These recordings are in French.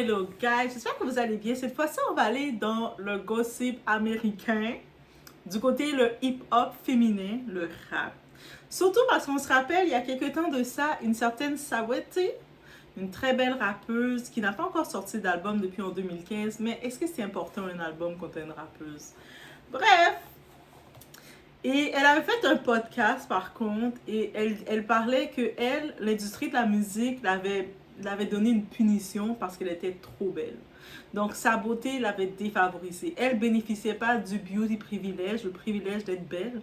hello guys, j'espère que vous allez bien. Cette fois-ci, on va aller dans le gossip américain, du côté le hip-hop féminin, le rap. Surtout parce qu'on se rappelle, il y a quelques temps de ça, une certaine Saweetie, une très belle rappeuse qui n'a pas encore sorti d'album depuis en 2015, mais est-ce que c'est important un album quand t'es une rappeuse? Bref, et elle avait fait un podcast par contre, et elle parlait que elle, l'industrie de la musique, l'avait donné une punition parce qu'elle était trop belle. Donc sa beauté l'avait défavorisée. Elle bénéficiait pas du beauty privilège, le privilège d'être belle.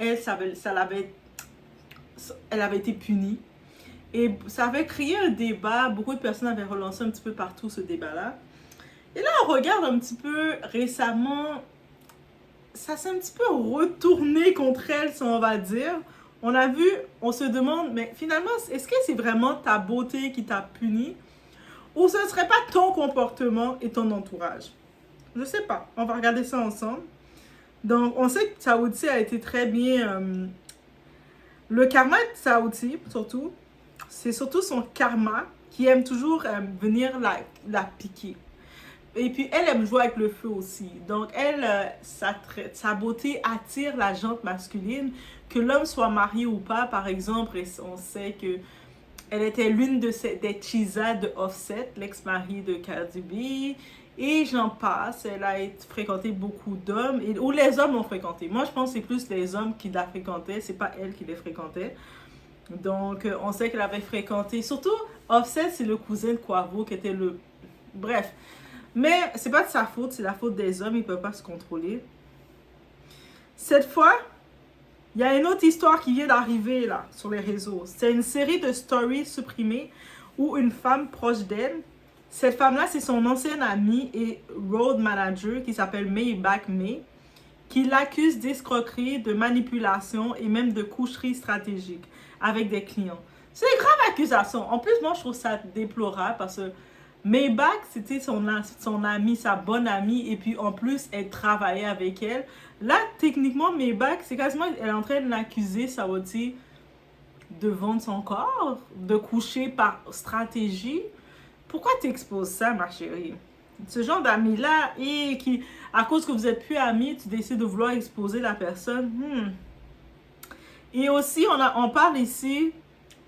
Elle, elle avait été punie. Et ça avait créé un débat. Beaucoup de personnes avaient relancé un petit peu partout ce débat-là. Et là, on regarde un petit peu récemment, ça s'est un petit peu retourné contre elle, si on va dire. On a vu, on se demande, mais finalement, est-ce que c'est vraiment ta beauté qui t'a puni? Ou ce ne serait pas ton comportement et ton entourage? Je sais pas. On va regarder ça ensemble. Donc, on sait que Saweetie a été très bien... le karma de Saweetie, surtout, c'est surtout son karma qui aime toujours venir la piquer. Et puis, elle aime jouer avec le feu aussi. Donc, elle, sa beauté attire la jante masculine. Que l'homme soit marié ou pas, par exemple, on sait que elle était l'une des cheesas de Offset, l'ex-mari de Cardi B. Et j'en passe. Elle a fréquenté beaucoup d'hommes. Ou les hommes l'ont fréquenté. Moi, je pense que c'est plus les hommes qui la fréquentaient. C'est pas elle qui les fréquentait. Donc, on sait qu'elle avait fréquenté. Surtout, Offset, c'est le cousin de Quavo qui était le... Bref. Mais c'est pas de sa faute, c'est la faute des hommes, ils peuvent pas se contrôler. Cette fois, il y a une autre histoire qui vient d'arriver là, sur les réseaux. C'est une série de stories supprimées où une femme proche d'elle, cette femme-là, c'est son ancienne amie et road manager qui s'appelle Maybach May, qui l'accuse d'escroquerie, de manipulation et même de coucherie stratégique avec des clients. C'est une grave accusation. En plus, moi, je trouve ça déplorable parce que Maybach, c'était son amie, sa bonne amie, et puis en plus, elle travaillait avec elle. Là, techniquement, Maybach, c'est quasiment, elle est en train de l'accuser, Saweetie, de vendre son corps, de coucher par stratégie. Pourquoi t'exposes ça, ma chérie? Ce genre d'ami-là, et qui, à cause que vous êtes plus amis, tu décides de vouloir exposer la personne. Et aussi, on parle ici,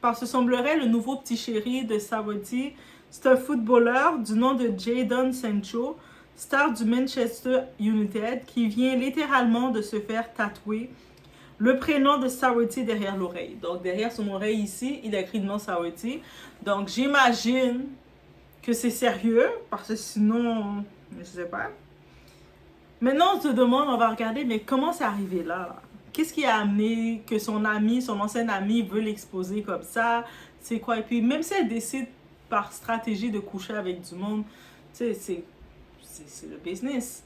parce que semblerait le nouveau petit chéri de Saweetie. C'est un footballeur du nom de Jadon Sancho, star du Manchester United, qui vient littéralement de se faire tatouer le prénom de Saweetie derrière l'oreille. Donc, derrière son oreille ici, il a écrit le nom Saweetie. Donc, j'imagine que c'est sérieux, parce que sinon, je sais pas. Maintenant, on se demande, on va regarder, mais comment c'est arrivé là? Qu'est-ce qui a amené que son ami, son ancien ami, veut l'exposer comme ça? C'est quoi? Et puis, même si elle décide par stratégie de coucher avec du monde, tu sais, c'est le business.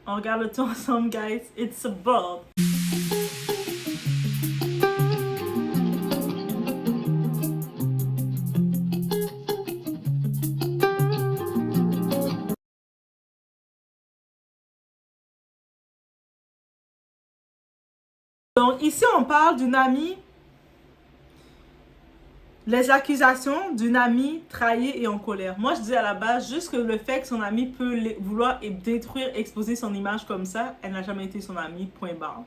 On regarde le tout ensemble, guys. It's a ball. Donc, ici, on parle d'une amie. Les accusations d'une amie trahie et en colère. Moi, je dis à la base, juste que le fait que son amie peut vouloir détruire, exposer son image comme ça, elle n'a jamais été son amie, point barre.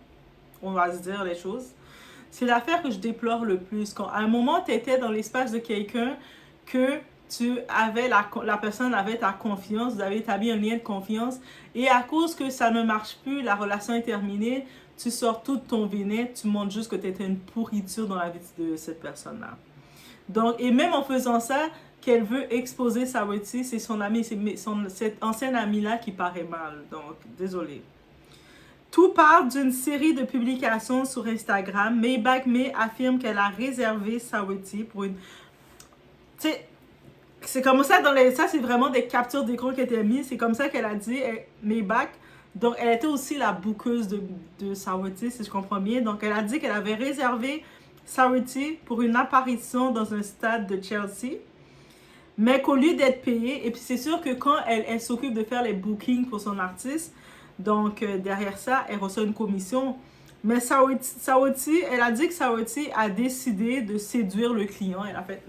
On va se dire les choses. C'est l'affaire que je déplore le plus. Quand à un moment, tu étais dans l'espace de quelqu'un, que tu avais la personne avait ta confiance, vous avez établi un lien de confiance, et à cause que ça ne marche plus, la relation est terminée, tu sors tout ton vénin, tu montres juste que tu étais une pourriture dans la vie de cette personne-là. Donc, et même en faisant ça, qu'elle veut exposer Saweetie, c'est son ami, cette ancienne amie-là qui paraît mal. Donc, désolé. Tout part d'une série de publications sur Instagram. Maybach May affirme qu'elle a réservé Saweetie pour une... Tu sais, c'est comme ça dans les... Ça, c'est vraiment des captures d'écran qui étaient mises. C'est comme ça qu'elle a dit, Maybach. Donc, elle était aussi la bookeuse de Saweetie, si je comprends bien. Donc, elle a dit qu'elle avait réservé Saweetie pour une apparition dans un stade de Chelsea, mais qu'au lieu d'être payée, et puis c'est sûr que quand elle s'occupe de faire les bookings pour son artiste, donc derrière ça, elle reçoit une commission. Mais Saweetie, elle a dit que Saweetie a décidé de séduire le client. Elle a fait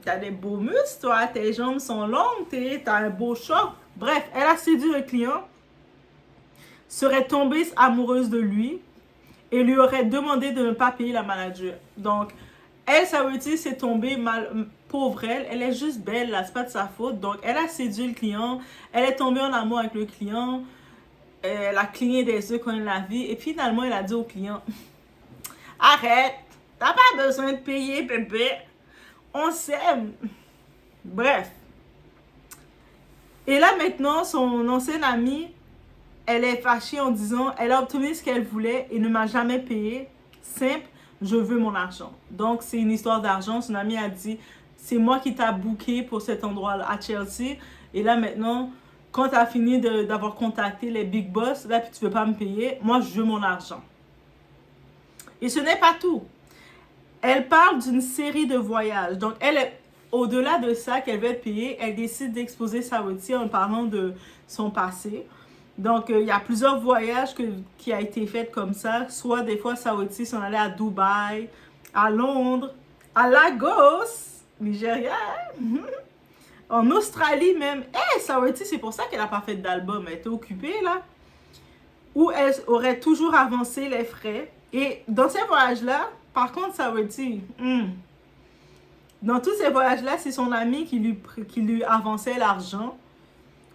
T'as des beaux muscles, toi, tes jambes sont longues, t'as un beau short. Bref, elle a séduit le client, serait tombée amoureuse de lui et lui aurait demandé de ne pas payer la manager. Donc, elle, ça veut dire c'est tombé mal, pauvre elle est juste belle, là, c'est pas de sa faute. Donc, elle a séduit le client, elle est tombée en amour avec le client, elle a cligné des yeux quand elle l'a vu et finalement, elle a dit au client, arrête, t'as pas besoin de payer, bébé, on s'aime. Bref. Et là, maintenant, son ancienne amie, elle est fâchée en disant, elle a obtenu ce qu'elle voulait et ne m'a jamais payé. Simple, je veux mon argent. Donc, c'est une histoire d'argent. Son amie a dit, c'est moi qui t'a booké pour cet endroit à Chelsea. Et là, maintenant, quand tu as fini d'avoir contacté les big boss, là, puis tu veux pas me payer, moi, je veux mon argent. Et ce n'est pas tout. Elle parle d'une série de voyages. Donc, elle est au-delà de ça qu'elle veut être payée, elle décide d'exposer Saweetie en parlant de son passé. Donc, il y a plusieurs voyages qui a été fait comme ça. Soit des fois, Saweetie s'en allait à Dubaï, à Londres, à Lagos, Nigeria, en Australie même. Saweetie, c'est pour ça qu'elle n'a pas fait d'album. Elle était occupée, là. Où elle aurait toujours avancé les frais. Et dans ces voyages-là, par contre, Saweetie, dans tous ces voyages-là, c'est son ami qui lui avançait l'argent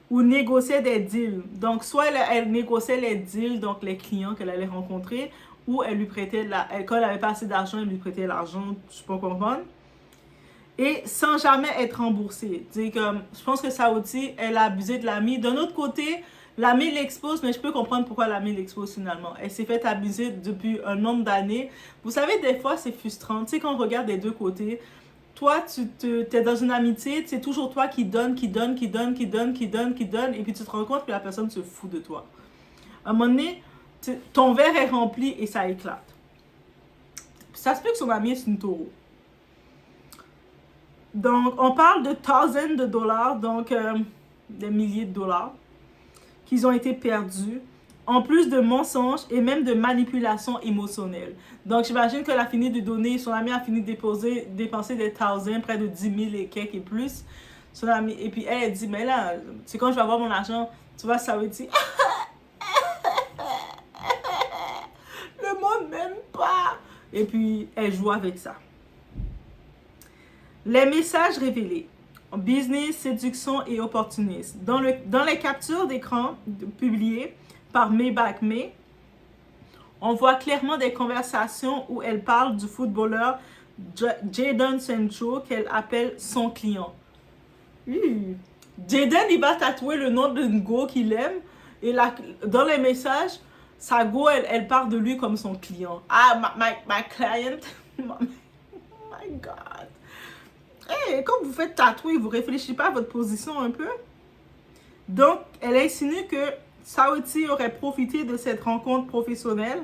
ou négociait des deals. Donc, soit elle négociait les deals, donc les clients qu'elle allait rencontrer, ou elle lui prêtait, quand elle n'avait pas assez d'argent, elle lui prêtait l'argent, je peux comprendre. Et sans jamais être remboursée. Je pense que Saweetie, elle a abusé de l'ami. D'un autre côté, l'ami l'expose, mais je peux comprendre pourquoi l'ami l'expose finalement. Elle s'est fait abuser depuis un nombre d'années. Vous savez, des fois, c'est frustrant. Tu sais, quand on regarde des deux côtés, toi, tu es dans une amitié, c'est toujours toi qui donne, et puis tu te rends compte que la personne se fout de toi. À un moment donné, ton verre est rempli et ça éclate. Ça se peut que son ami est une taureau. Donc, on parle de thousands de dollars, donc des milliers de dollars, qui ont été perdus, en plus de mensonges et même de manipulation émotionnelle. Donc, j'imagine qu'elle a fini de donner, son ami a fini de dépenser des thousands, près de 10 000 et quelques et plus. Son ami, et puis elle dit, mais là, c'est quand je vais avoir mon argent, tu vois, ça veut dire, le monde m'aime pas. Et puis, elle joue avec ça. Les messages révélés. Business, séduction et opportunisme. Dans les captures d'écran publiées par Maybach May, on voit clairement des conversations où elle parle du footballeur Jadon Sancho qu'elle appelle son client. Jadon, il va tatouer le nom d'une go qu'il aime et dans les messages, sa go, elle parle de lui comme son client. Ah, my client. Oh my God. Quand vous faites tatouer, vous réfléchissez pas à votre position un peu? Donc, elle insinue que Saweetie aurait profité de cette rencontre professionnelle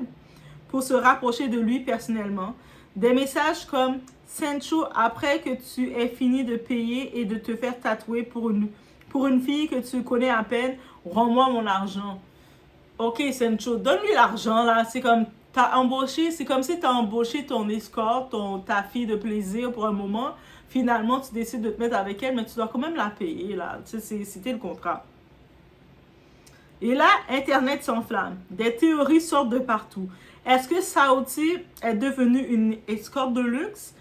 pour se rapprocher de lui personnellement. Des messages comme « Sancho, après que tu aies fini de payer et de te faire tatouer pour une fille que tu connais à peine, rends-moi mon argent. » Ok, Sancho, donne-lui l'argent, là. C'est comme, c'est comme si tu as embauché ton escorte, ta fille de plaisir pour un moment. Finalement, tu décides de te mettre avec elle, mais tu dois quand même la payer, là. C'était le contrat. Et là, Internet s'enflamme. Des théories sortent de partout. Est-ce que Saweetie est devenue une escorte de luxe?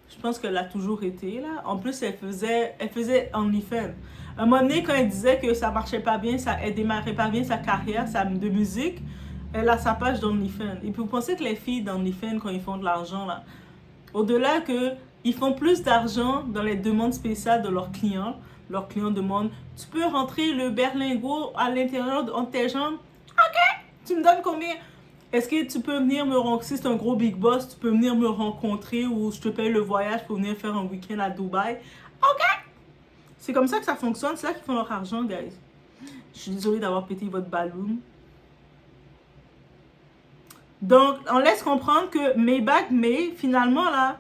Je pense qu'elle a toujours été, là. En plus, elle faisait OnlyFans. À un moment donné, quand elle disait que ça marchait pas bien, elle démarrait pas bien sa carrière de musique, elle a sa page d'OnlyFans. Et puis, vous pensez que les filles d'OnlyFans, quand ils font de l'argent, là, au-delà que ils font plus d'argent dans les demandes spéciales de leurs clients demandent, tu peux rentrer le berlingot à l'intérieur de tes jambes? Ok, tu me donnes combien? Est-ce que tu peux venir me rencontrer, si c'est un gros big boss, tu peux venir me rencontrer ou je te paye le voyage pour venir faire un week-end à Dubaï? Ok! C'est comme ça que ça fonctionne, c'est là qu'ils font leur argent, guys. Je suis désolée d'avoir pété votre ballon. Donc, on laisse comprendre que Maybach May, finalement, là,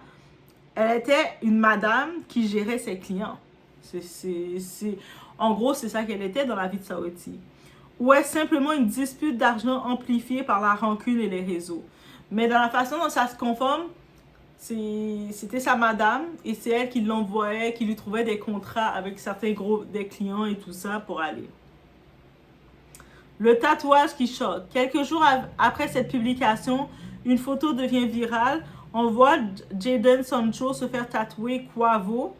elle était une madame qui gérait ses clients. En gros, c'est ça qu'elle était dans la vie de Saweetie. Ou est-ce simplement une dispute d'argent amplifiée par la rancune et les réseaux? Mais dans la façon dont ça se conforme, C'était sa madame et c'est elle qui l'envoyait, qui lui trouvait des contrats avec certains des clients et tout ça pour aller. Le tatouage qui choque. Quelques jours après cette publication, une photo devient virale. On voit Jadon Sancho se faire tatouer Quavo.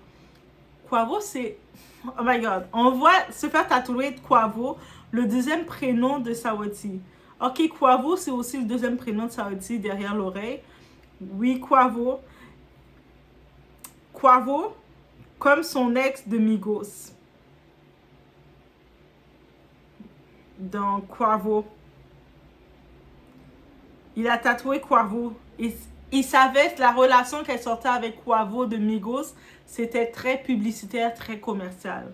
Quavo, c'est... Oh my God. On voit se faire tatouer Quavo, le deuxième prénom de Saweetie. Ok, Quavo, c'est aussi le deuxième prénom de Saweetie derrière l'oreille. Oui, Quavo. Quavo, comme son ex de Migos. Donc, Quavo. Il a tatoué Quavo. Il savait que la relation qu'elle sortait avec Quavo de Migos, c'était très publicitaire, très commercial.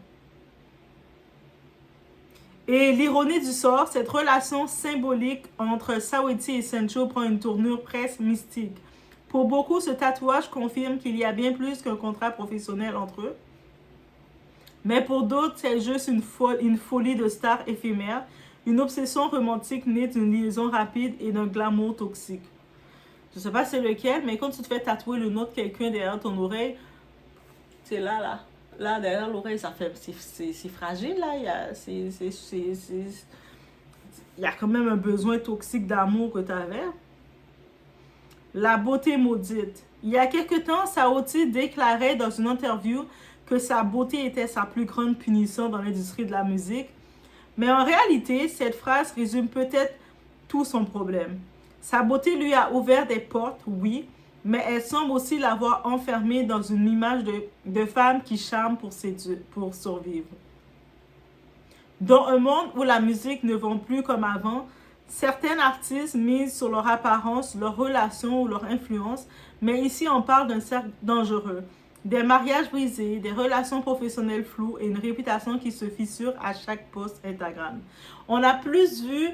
Et l'ironie du sort, cette relation symbolique entre Saweetie et Sancho prend une tournure presque mystique. Pour beaucoup, ce tatouage confirme qu'il y a bien plus qu'un contrat professionnel entre eux. Mais pour d'autres, c'est juste une folie de star éphémère, une obsession romantique née d'une liaison rapide et d'un glamour toxique. Je sais pas c'est lequel, mais quand tu te fais tatouer le nom de quelqu'un derrière ton oreille, c'est là. Là, derrière l'oreille, c'est fragile, là. Il y a quand même un besoin toxique d'amour que tu avais. La beauté maudite. Il y a quelque temps, Saweetie déclarait dans une interview que sa beauté était sa plus grande punition dans l'industrie de la musique. Mais en réalité, cette phrase résume peut-être tout son problème. Sa beauté lui a ouvert des portes, oui, mais elle semble aussi l'avoir enfermée dans une image de femme qui charme pour survivre. Dans un monde où la musique ne vend plus comme avant, certains artistes misent sur leur apparence, leur relation ou leur influence, mais ici on parle d'un cercle dangereux. Des mariages brisés, des relations professionnelles floues et une réputation qui se fissure à chaque post Instagram. On a plus vu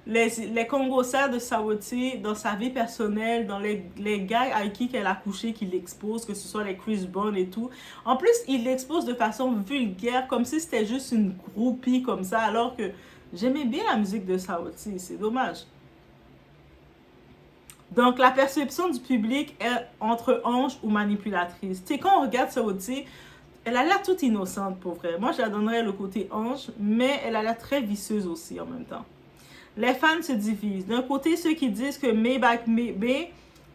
les congossas de Saweetie dans sa vie personnelle, dans les gars avec qui elle a couché, qui l'exposent, que ce soit les Chris Brown et tout. En plus, il l'expose de façon vulgaire, comme si c'était juste une groupie comme ça, alors que j'aimais bien la musique de Saweetie, c'est dommage. Donc, la perception du public est entre ange ou manipulatrice. Tu sais, quand on regarde Saweetie, elle a l'air toute innocente pour vrai. Moi, je la donnerais le côté ange, mais elle a l'air très vicieuse aussi en même temps. Les fans se divisent. D'un côté, ceux qui disent que Maybach B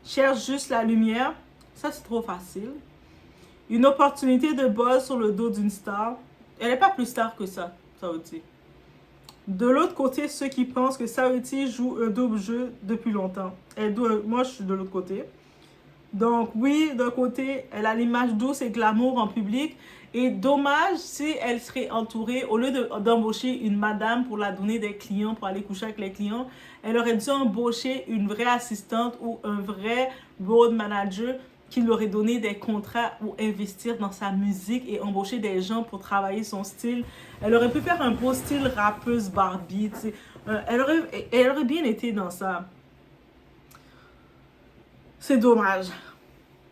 cherche juste la lumière. Ça, c'est trop facile. Une opportunité de buzz sur le dos d'une star. Elle n'est pas plus star que ça, Saweetie. De l'autre côté, ceux qui pensent que Saweetie joue un double jeu depuis longtemps. Moi, je suis de l'autre côté. Donc oui, d'un côté, elle a l'image douce et glamour en public. Et dommage si elle serait entourée, au lieu d'embaucher une madame pour la donner des clients, pour aller coucher avec les clients, elle aurait dû embaucher une vraie assistante ou un vrai road manager qui lui aurait donné des contrats ou investir dans sa musique et embaucher des gens pour travailler son style. Elle aurait pu faire un beau style rappeuse Barbie, tu sais. Elle aurait bien été dans ça. C'est dommage.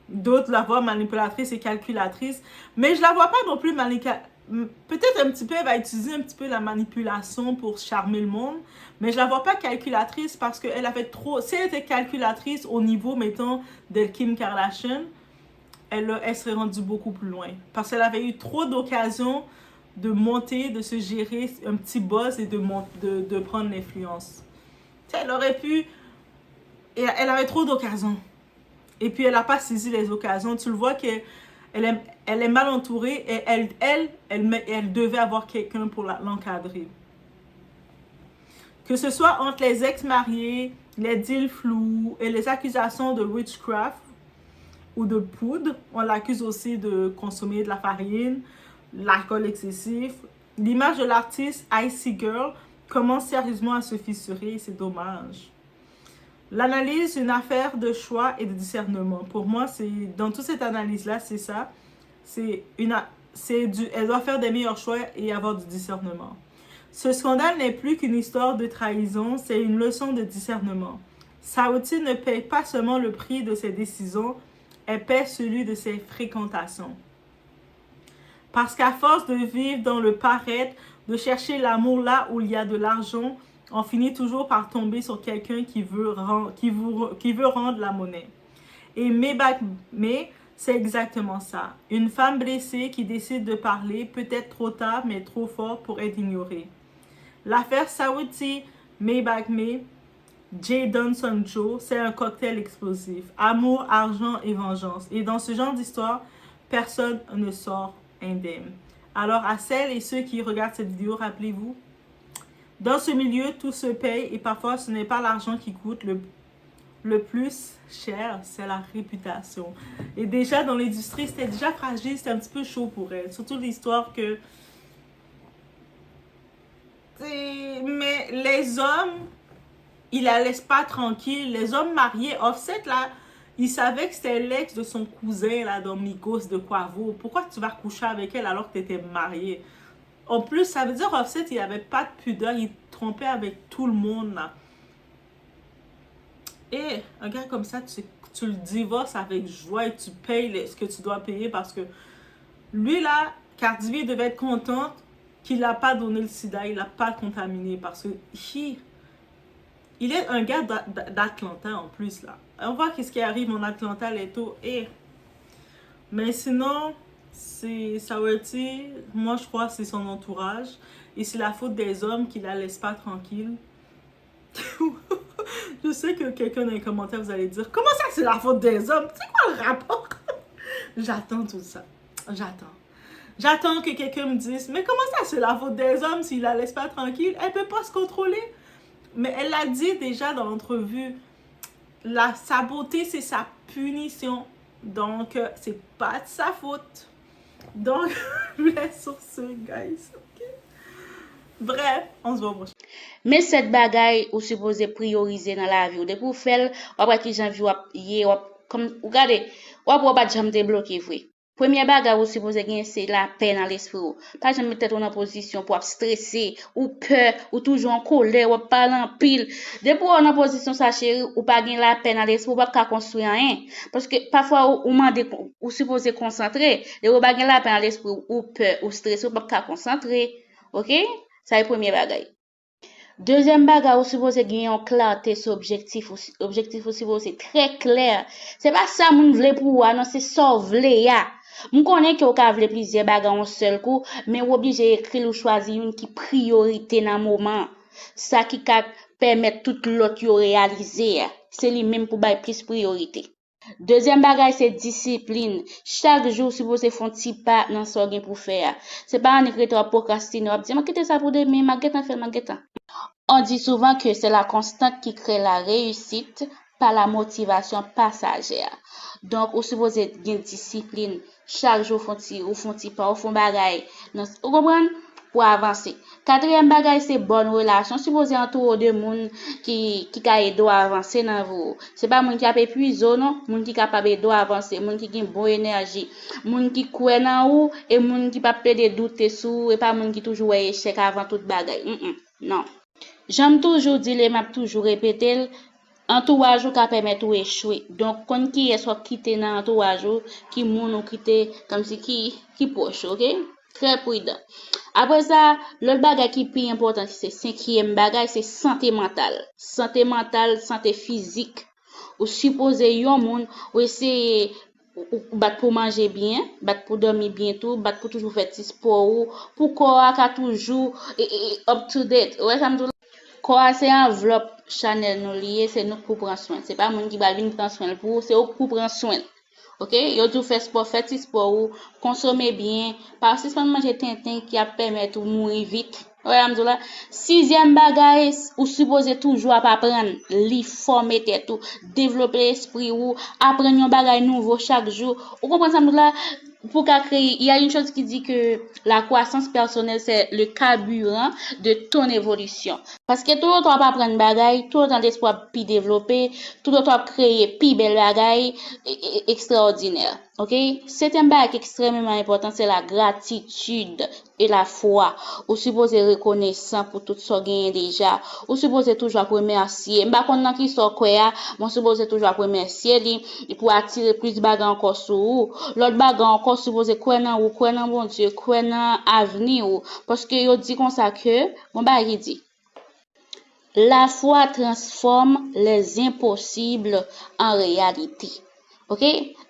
D'autres la voient manipulatrice et calculatrice, mais je la vois pas non plus manipulatrice. Peut-être un petit peu, elle va utiliser un petit peu la manipulation pour charmer le monde, mais je la vois pas calculatrice parce qu'elle avait trop... Si elle était calculatrice au niveau, mettons, de Kim Kardashian, elle serait rendue beaucoup plus loin. Parce qu'elle avait eu trop d'occasions de monter, de se gérer un petit boss et de prendre l'influence. Elle aurait pu... Elle avait trop d'occasions. Et puis, elle n'a pas saisi les occasions. Tu le vois qu'elle est mal entourée et elle devait avoir quelqu'un pour l'encadrer. Que ce soit entre les ex-mariés, les deals flous et les accusations de witchcraft ou de poudre, on l'accuse aussi de consommer de la farine, l'alcool excessif. L'image de l'artiste Icy Girl commence sérieusement à se fissurer, c'est dommage. L'analyse, une affaire de choix et de discernement. Pour moi, dans toute cette analyse-là, c'est ça. Elle doit faire des meilleurs choix et avoir du discernement. Ce scandale n'est plus qu'une histoire de trahison, c'est une leçon de discernement. Saweetie ne paye pas seulement le prix de ses décisions, elle paie celui de ses fréquentations. Parce qu'à force de vivre dans le paraître, de chercher l'amour là où il y a de l'argent, on finit toujours par tomber sur quelqu'un qui veut rendre la monnaie. Et Me Back Me, c'est exactement ça. Une femme blessée qui décide de parler, peut-être trop tard, mais trop fort pour être ignorée. L'affaire Saweetie Me Back Me, Jadon Joe, c'est un cocktail explosif. Amour, argent et vengeance. Et dans ce genre d'histoire, personne ne sort indemne. Alors à celles et ceux qui regardent cette vidéo, rappelez-vous, dans ce milieu, tout se paye et parfois ce n'est pas l'argent qui coûte le plus cher, c'est la réputation. Et déjà dans l'industrie, c'était déjà fragile, c'était un petit peu chaud pour elle. Surtout l'histoire que... Mais les hommes, ils la laissent pas tranquille. Les hommes mariés, Offset là, il savait que c'était l'ex de son cousin là dans Migos de Quavo. Pourquoi tu vas coucher avec elle alors que tu étais marié? En plus, ça veut dire Offset, il avait pas de pudeur, il trompait avec tout le monde là. Et un gars comme ça, tu le divorces avec joie et tu payes ce que tu dois payer parce que lui là, Cardi B devait être contente qu'il n'a pas donné le sida, il l'a pas contaminé parce que il est un gars d'Atlanta en plus là. On voit qu'est-ce qui arrive en Atlanta, Leto. Mais sinon, c'est Saweetie, moi je crois que c'est son entourage. Et c'est la faute des hommes qui la laissent pas tranquille. Je sais que quelqu'un dans les commentaires vous allez dire, comment ça c'est la faute des hommes? C'est quoi le rapport? J'attends tout ça. J'attends que quelqu'un me dise, mais comment ça c'est la faute des hommes s'ils la laissent pas tranquille? Elle peut pas se contrôler. Mais elle l'a dit déjà dans l'entrevue, sa beauté c'est sa punition. Donc c'est pas de sa faute. Donc je vous laisse sur ce, guys. Okay? Bref, on se voit au prochain. Mais cette bagaille ou supposé prioriser dans la vie ou de pour faire après que j'en vie comme regardez ou pas jamais débloquer vrai. Premier bagage ou supposé gagner c'est la paix dans l'esprit. Pas jamais mettre en position pour stresser ou peur ou toujours en colère ou parler en pile. Depuis on en position ça chérie ou pas gagner la paix dans l'esprit ou pas construire rien parce que parfois ou demander ou supposé concentrer et ou pas gagner la paix dans l'esprit ou peur ou stress ou pas concentrer. OK? Ça est premier bagage. Deuxième bagage, vous supposez gagner en clarté sur objectif. Objectif aussi, c'est très clair. C'est pas ça, moun vle pour ou, non, c'est ça, vle ya. Moun connaît que vous avez plusieurs bagages en seul coup, mais vous obligé écrire ou choisir une qui priorité dans le moment. Ça qui permet tout l'autre réaliser. C'est lui même pour bailler plus priorité. Deuxième bagage, c'est discipline. Chaque jour, si vous faites un petit pas dans ce que pour faire. C'est pas un écriture procrastiner. On dit, mais ça pour demain, ma. On dit souvent que c'est la constante qui crée la réussite par la motivation passagère. Donc, vous supposez une discipline. Chaque jour, vous faites pas, vous faites bagage. Vous comprenez? Pour avancer. Quatrième bagage, c'est bonne relation. Supposez entour de monde qui doit avancer dans vous. C'est pas monde qui a épuisé, non? Monde qui capable de avancer, monde qui a une bonne énergie, monde qui croit dans vous et monde qui pas de doute sur et pas monde qui toujours échec avant toute bagage. Non. J'aime toujours dire, les m'a toujours répéter, entourage qui permet de échouer. Donc, quand qui est soit quitter dans entourage, qui moun ou quitter comme si qui poche, ok? Très prudent. Après ça, l'autre bagage qui est plus important, c'est cinquième bagage, c'est santé mentale. Santé mentale, santé physique. Ou supposer yon moun, ou essayer battre pour manger bien, battre pour dormir bien tout, battre pour toujours faire sport ou pour corps toujours up to date. Ouais, ça me dit corps c'est enveloppe Chanel nous lié, c'est nous pour prendre soin. C'est pas moun qui va venir prendre soin pour, c'est pour prendre soin. OK, yo tout fait sport ou consommer bien, parce que pas manger tintin qui a permettre ou mourir vite. Ouais, amdoula. Sixième bagage, ou supposé toujours apprendre, li former tête ou développer l'esprit ou apprendre un bagage nouveau chaque jour. Vous comprenez ça amdoula? Pour créer, il y a une chose qui dit que la croissance personnelle c'est le carburant de ton évolution. Parce que tout le temps pas apprendre bagage, tout le temps l'espoir puis développer, tout le temps créer puis belle bagage extraordinaire. OK? Septième bagage extrêmement important c'est la gratitude et la foi. Ou supposé reconnaissant pour tout ça gagné déjà. Ou supposé toujours remercier. M'pa konn nan ki so quoi, mon supposé toujours remercier li pour attirer plus bagage encore sur ou. L'autre bagage encore supposé quoi nan ou quoi nan bon Dieu, quoi nan avenir ou parce que yo dit comme ça que mon bagage dit la foi transforme les impossibles en réalité. OK?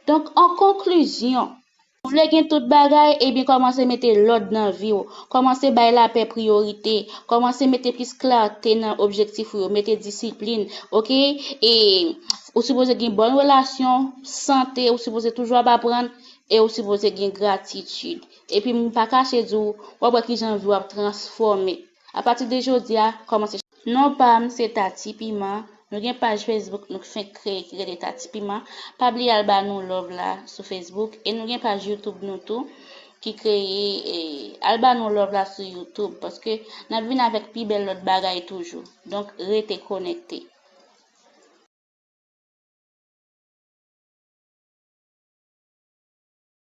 Donc, en conclusion, vous voulez gagner toute bagaille, et bien, commencez à mettre l'ordre dans la vie. Commencez à mettre la paix priorité. Commencez à mettre plus clarté dans l'objectif. Mettez discipline. OK? Et vous supposez gagner une bonne relation, santé. Vous supposez toujours apprendre. Et vous supposez gagner gratitude. Et puis, vous ne pas cacher du ou pas qui j'en veux transformer. À partir de aujourd'hui, commencez. Non pas, c'est Tati Piment. Nous avons une page Facebook, nous faisons créer des Tati Piment. Pas oublier Alba nous love là sur Facebook. Et nous avons une page YouTube nous tout qui crée Alba nous love là sur YouTube parce que nous venons avec plus belle l'autre bagaille toujours. Donc, restez connectés.